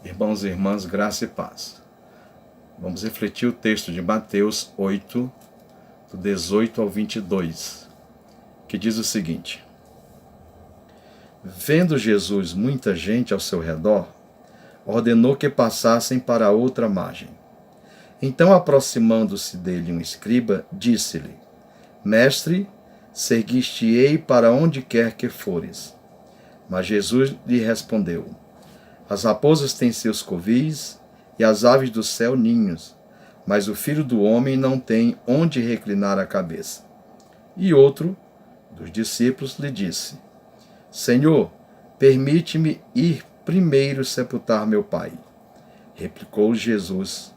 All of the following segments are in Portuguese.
Irmãos e irmãs, graça e paz. Vamos refletir o texto de Mateus 8, do 18 ao 22, que diz o seguinte: Vendo Jesus muita gente ao seu redor, ordenou que passassem para a outra margem. Então, aproximando-se dele um escriba, disse-lhe: Mestre, seguir-te-ei para onde quer que fores. Mas Jesus lhe respondeu: As raposas têm seus covis e as aves do céu ninhos, mas o Filho do Homem não tem onde reclinar a cabeça. E outro dos discípulos lhe disse: Senhor, permite-me ir primeiro sepultar meu pai. Replicou Jesus: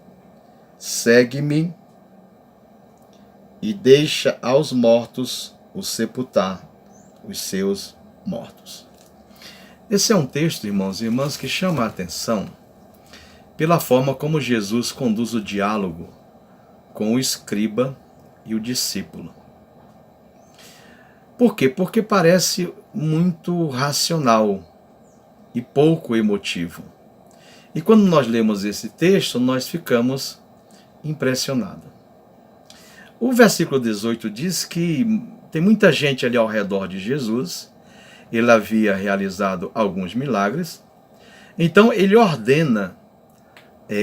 Segue-me e deixa aos mortos o sepultar os seus mortos. Esse é um texto, irmãos e irmãs, que chama a atenção pela forma como Jesus conduz o diálogo com o escriba e o discípulo. Por quê? Porque parece muito racional e pouco emotivo. E quando nós lemos esse texto, nós ficamos impressionados. O versículo 18 diz que tem muita gente ali ao redor de Jesus. Ele havia realizado alguns milagres. Então ele ordena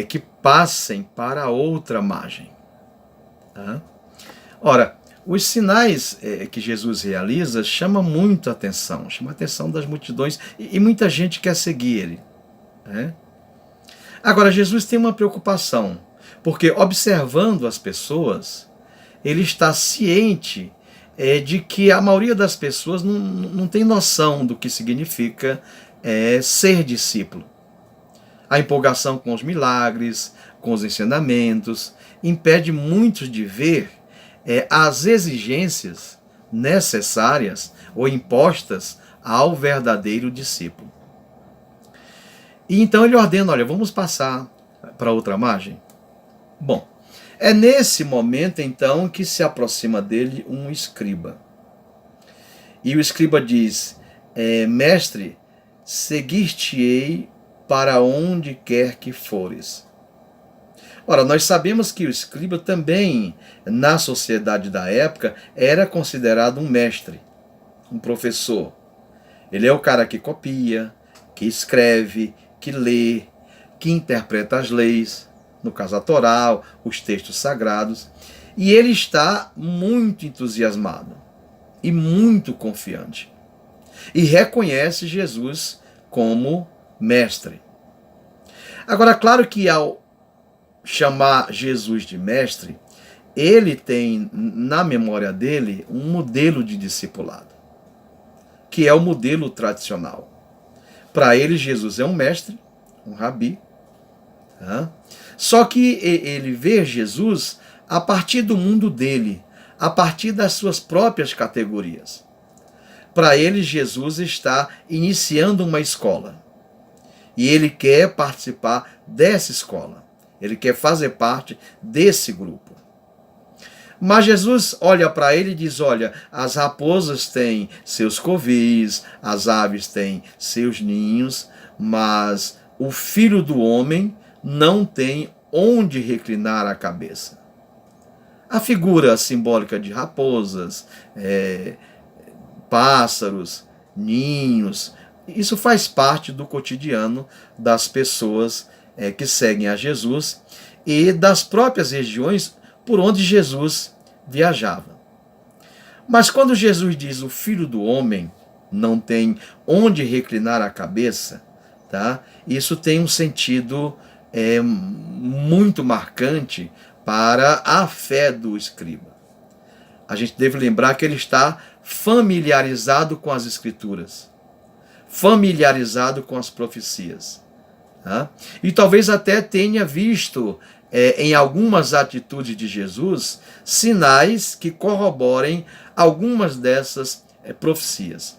que passem para a outra margem. Ora, os sinais que Jesus realiza chamam muito a atenção, chama a atenção das multidões e muita gente quer seguir ele. Agora, Jesus tem uma preocupação, porque observando as pessoas, ele está ciente de que a maioria das pessoas não tem noção do que significa ser discípulo. A empolgação com os milagres, com os ensinamentos, impede muitos de ver as exigências necessárias ou impostas ao verdadeiro discípulo. E então ele ordena: olha, vamos passar para outra margem? Bom, é nesse momento, então, que se aproxima dele um escriba. E o escriba diz: Mestre, seguir-te-ei para onde quer que fores. Ora, nós sabemos que o escriba também, na sociedade da época, era considerado um mestre, um professor. Ele é o cara que copia, que escreve, que lê, que interpreta as leis, no caso a Torá, os textos sagrados, e ele está muito entusiasmado e muito confiante. E reconhece Jesus como mestre. Agora, claro que ao chamar Jesus de mestre, ele tem na memória dele um modelo de discipulado, que é o modelo tradicional. Para ele, Jesus é um mestre, um rabi. Só que ele vê Jesus a partir do mundo dele, a partir das suas próprias categorias. Para ele, Jesus está iniciando uma escola. E ele quer participar dessa escola. Ele quer fazer parte desse grupo. Mas Jesus olha para ele e diz: olha, as raposas têm seus covis, as aves têm seus ninhos, mas o Filho do Homem não tem onde reclinar a cabeça. A figura simbólica de raposas, pássaros, ninhos, isso faz parte do cotidiano das pessoas que seguem a Jesus e das próprias regiões por onde Jesus viajava. Mas quando Jesus diz: o Filho do Homem não tem onde reclinar a cabeça, isso tem um sentido muito marcante para a fé do escriba. A gente deve lembrar que ele está familiarizado com as Escrituras, familiarizado com as profecias. E talvez até tenha visto em algumas atitudes de Jesus sinais que corroborem algumas dessas profecias.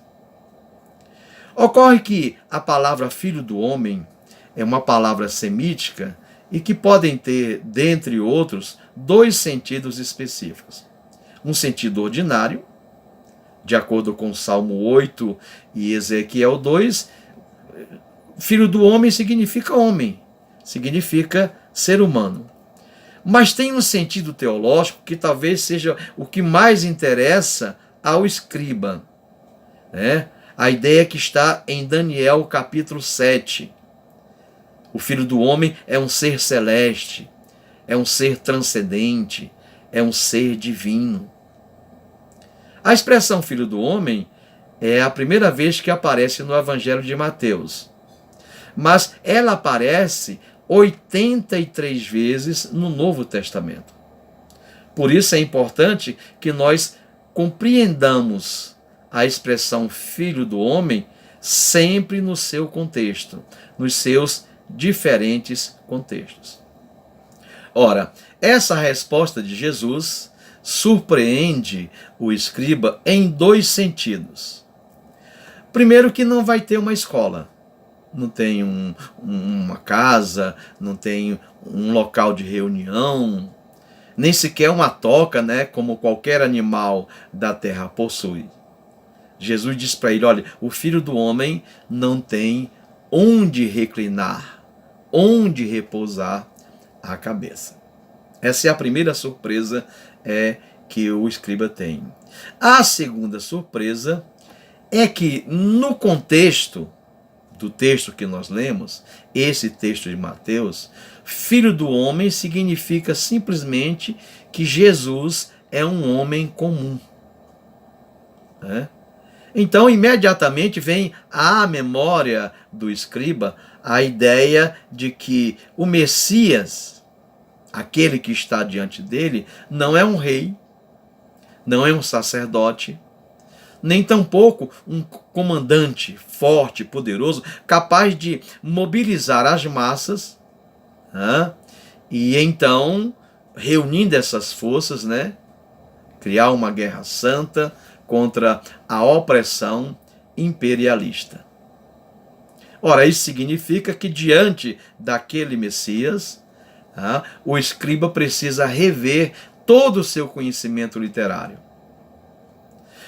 Ocorre que a palavra Filho do Homem é uma palavra semítica e que podem ter, dentre outros, dois sentidos específicos. Um sentido ordinário, de acordo com Salmo 8 e Ezequiel 2, Filho do homem significa ser humano. Mas tem um sentido teológico que talvez seja o que mais interessa ao escriba, né? A ideia que está em Daniel capítulo 7. O Filho do homem é um ser celeste, é um ser transcendente, é um ser divino. A expressão Filho do homem é a primeira vez que aparece no Evangelho de Mateus. Mas ela aparece 83 vezes no Novo Testamento. Por isso é importante que nós compreendamos a expressão Filho do homem sempre no seu contexto, nos seus diferentes contextos. Ora, essa resposta de Jesus surpreende o escriba em dois sentidos. Primeiro, que não vai ter uma escola. Não tem uma casa, não tem um local de reunião, nem sequer uma toca, né, como qualquer animal da terra possui. Jesus diz para ele, olha, o Filho do homem não tem onde reclinar, onde repousar a cabeça. Essa é a primeira surpresa que o escriba tem. A segunda surpresa é que no contexto do texto que nós lemos, esse texto de Mateus, Filho do homem significa simplesmente que Jesus é um homem comum. Então, imediatamente vem à memória do escriba a ideia de que o Messias, aquele que está diante dele, não é um rei, não é um sacerdote, nem tampouco um comandante forte, poderoso, capaz de mobilizar as massas, e então, reunindo essas forças, criar uma guerra santa contra a opressão imperialista. Ora, isso significa que diante daquele Messias, o escriba precisa rever todo o seu conhecimento literário.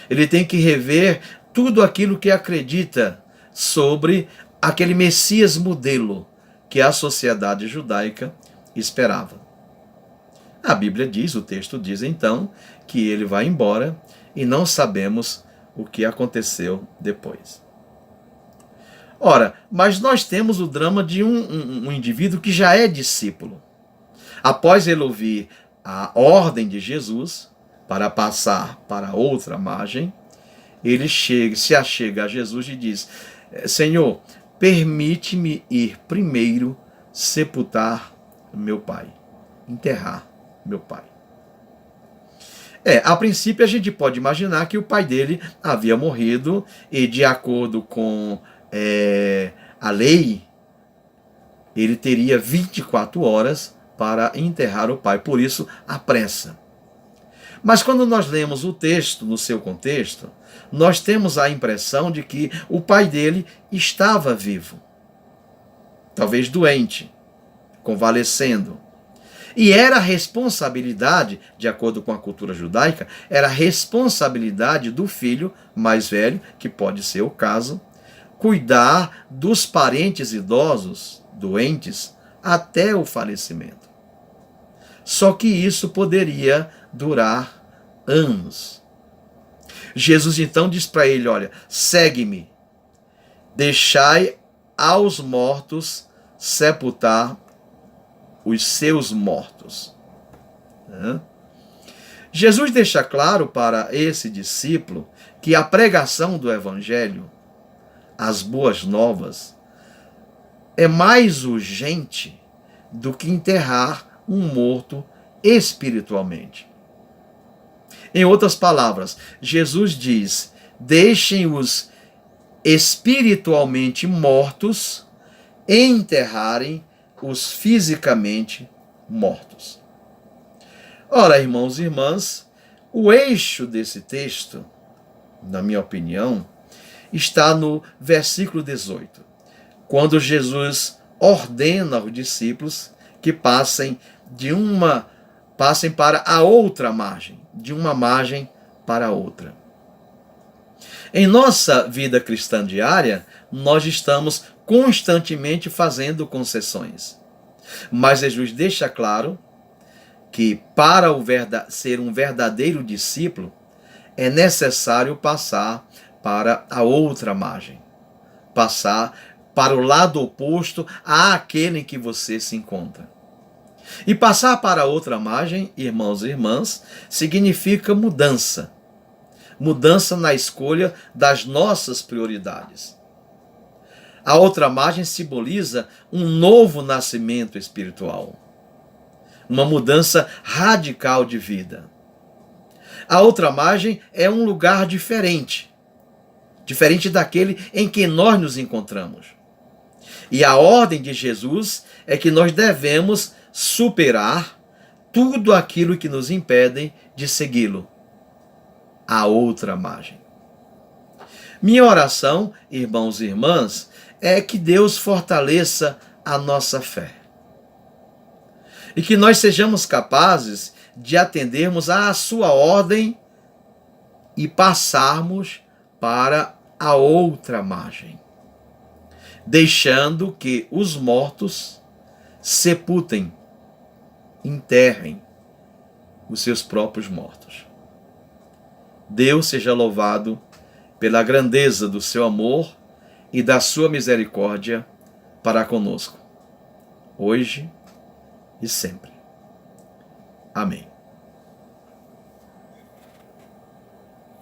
Ele tem que rever tudo aquilo que acredita sobre aquele Messias modelo que a sociedade judaica esperava. A Bíblia diz, o texto diz então, que ele vai embora e não sabemos o que aconteceu depois. Ora, mas nós temos o drama de um indivíduo que já é discípulo. Após ele ouvir a ordem de Jesus para passar para outra margem, ele se achega a Jesus e diz, Senhor, permite-me ir primeiro sepultar meu pai, enterrar meu pai. A princípio a gente pode imaginar que o pai dele havia morrido e, de acordo com a lei, ele teria 24 horas para enterrar o pai, por isso a pressa. Mas quando nós lemos o texto no seu contexto, nós temos a impressão de que o pai dele estava vivo, talvez doente, convalescendo. E era responsabilidade, de acordo com a cultura judaica, era responsabilidade do filho mais velho, que pode ser o caso, cuidar dos parentes idosos, doentes, até o falecimento. Só que isso poderia durar anos. Jesus então diz para ele, olha, segue-me, deixai aos mortos sepultar os seus mortos. Jesus deixa claro para esse discípulo que a pregação do Evangelho, as boas novas, é mais urgente do que enterrar um morto espiritualmente. Em outras palavras, Jesus diz, deixem-os espiritualmente mortos enterrarem os fisicamente mortos. Ora, irmãos e irmãs, o eixo desse texto, na minha opinião, está no versículo 18, quando Jesus ordena aos discípulos que passem para a outra margem, de uma margem para a outra. Em nossa vida cristã diária, nós estamos constantemente fazendo concessões. Mas Jesus deixa claro que para ser um verdadeiro discípulo, é necessário passar para a outra margem, passar para o lado oposto àquele em que você se encontra. E passar para a outra margem, irmãos e irmãs, significa mudança. Mudança na escolha das nossas prioridades. A outra margem simboliza um novo nascimento espiritual. Uma mudança radical de vida. A outra margem é um lugar diferente. Diferente daquele em que nós nos encontramos. E a ordem de Jesus é que nós devemos superar tudo aquilo que nos impede de segui-lo. A outra margem. Minha oração, irmãos e irmãs, é que Deus fortaleça a nossa fé. E que nós sejamos capazes de atendermos à sua ordem e passarmos para a outra margem, deixando que os mortos sepultem, enterrem os seus próprios mortos. Deus seja louvado pela grandeza do seu amor e da sua misericórdia para conosco, hoje e sempre. Amém.